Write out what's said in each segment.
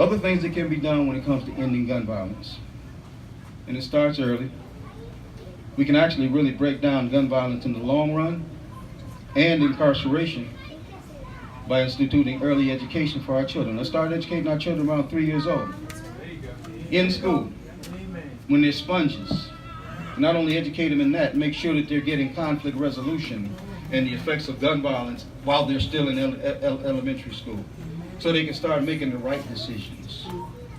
Other things that can be done when it comes to ending gun violence. And it starts early. We can actually really break down gun violence in the long run and incarceration by instituting early education for our children. Let's start educating our children around 3 years old. In school, when they're sponges. Not only educate them in that, make sure that they're getting conflict resolution and the effects of gun violence while they're still in elementary school, so they can start making the right decisions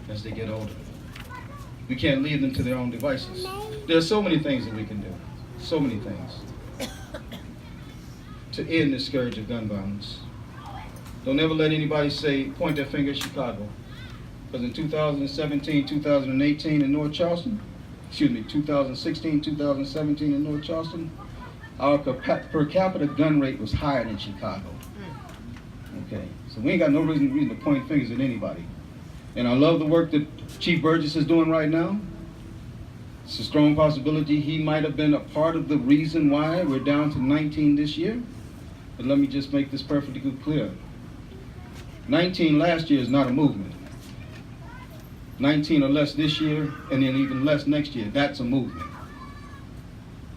as they get older. We can't leave them to their own devices. There's so many things that we can do, so many things, to end the scourge of gun violence. Don't ever let anybody point their finger at Chicago. Because in 2017, 2018 in North Charleston, 2016, 2017 in North Charleston, our per capita gun rate was higher than Chicago. Okay, so we ain't got no reason to point fingers at anybody. And I love the work that Chief Burgess is doing right now. It's a strong possibility he might have been a part of the reason why we're down to 19 this year. But let me just make this perfectly clear. 19 last year is not a movement. 19 or less this year, and then even less next year, that's a movement.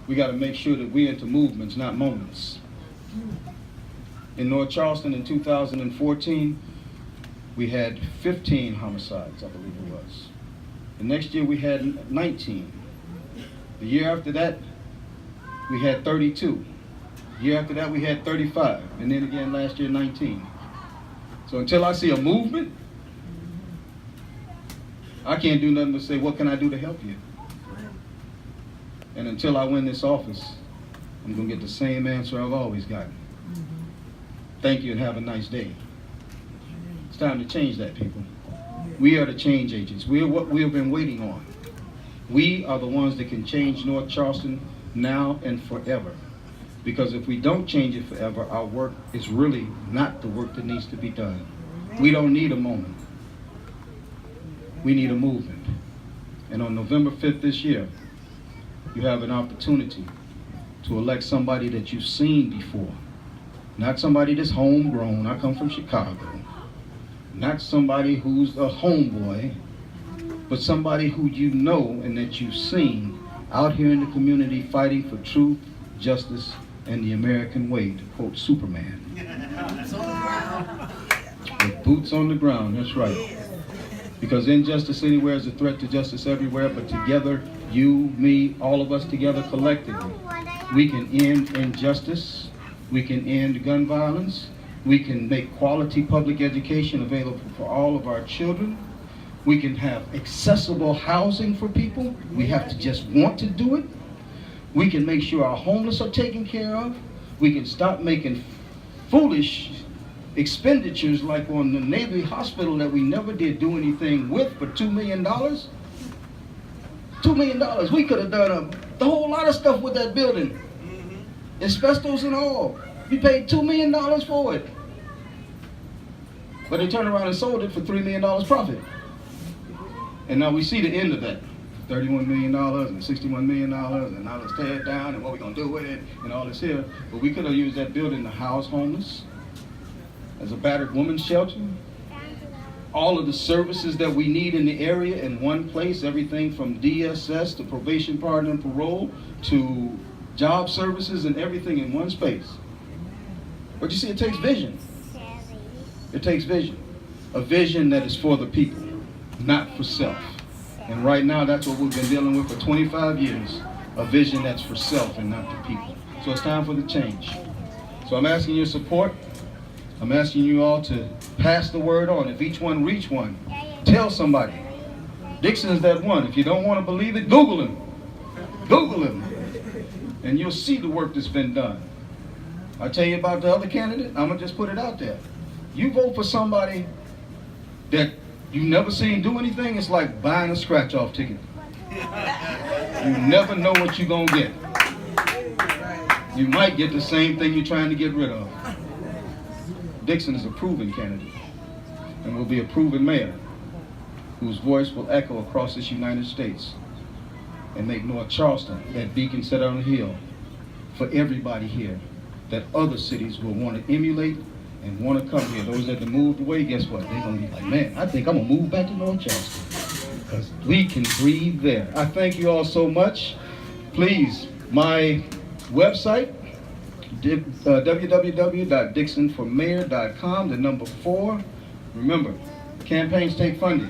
We got to make sure that we're into movements, not moments. In North Charleston in 2014, we had 15 homicides, I believe it was. The next year we had 19. The year after that, we had 32. The year after that, we had 35. And then again last year, 19. So until I see a movement, I can't do nothing but say, what can I do to help you? And until I win this office, I'm going to get the same answer I've always gotten. Thank you and have a nice day. It's time to change that, people. We are the change agents. We are what we have been waiting on. We are the ones that can change North Charleston now and forever. Because if we don't change it forever, our work is really not the work that needs to be done. We don't need a moment. We need a movement. And on November 5th this year, you have an opportunity to elect somebody that you've seen before. Not somebody that's homegrown. I come from Chicago. Not somebody who's a homeboy, but somebody who you know and that you've seen out here in the community fighting for truth, justice, and the American way, to quote Superman. With boots on the ground, that's right. Because injustice anywhere is a threat to justice everywhere, but together, you, me, all of us together collectively, we can end injustice, we can end gun violence, we can make quality public education available for all of our children, we can have accessible housing for people, we have to just want to do it, we can make sure our homeless are taken care of, we can stop making foolish expenditures like on the Navy Hospital that we never did do anything with for $2 million. $2 million. We could have done a whole lot of stuff with that building. Asbestos and all. We paid $2 million for it. But they turned around and sold it for $3 million profit. And now we see the end of that. $31 million and $61 million, and now let's tear it down and what we're going to do with it and all this here. But we could have used that building to house homeless, as a battered woman's shelter, all of the services that we need in the area in one place, everything from DSS to probation, pardon, and parole to job services and everything in one space. But you see, it takes vision. It takes vision. A vision that is for the people, not for self. And right now, that's what we've been dealing with for 25 years, a vision that's for self and not the people. So it's time for the change. So I'm asking your support. I'm asking you all to pass the word on. If each one reach one, tell somebody. Dixon is that one. If you don't want to believe it, Google him. Google him. And you'll see the work that's been done. I tell you about the other candidate, I'm going to just put it out there. You vote for somebody that you never seen do anything, it's like buying a scratch-off ticket. You never know what you're going to get. You might get the same thing you're trying to get rid of. Dixon is a proven candidate and will be a proven mayor whose voice will echo across this United States and make North Charleston that beacon set on a hill for everybody here that other cities will want to emulate and want to come here, those that have moved away, guess what? They're going to be like, man, I think I'm going to move back to North Charleston because we can breathe there. I thank you all so much. Please, my website, www.dixonformayor.com, the number 4. Remember, campaigns take funding.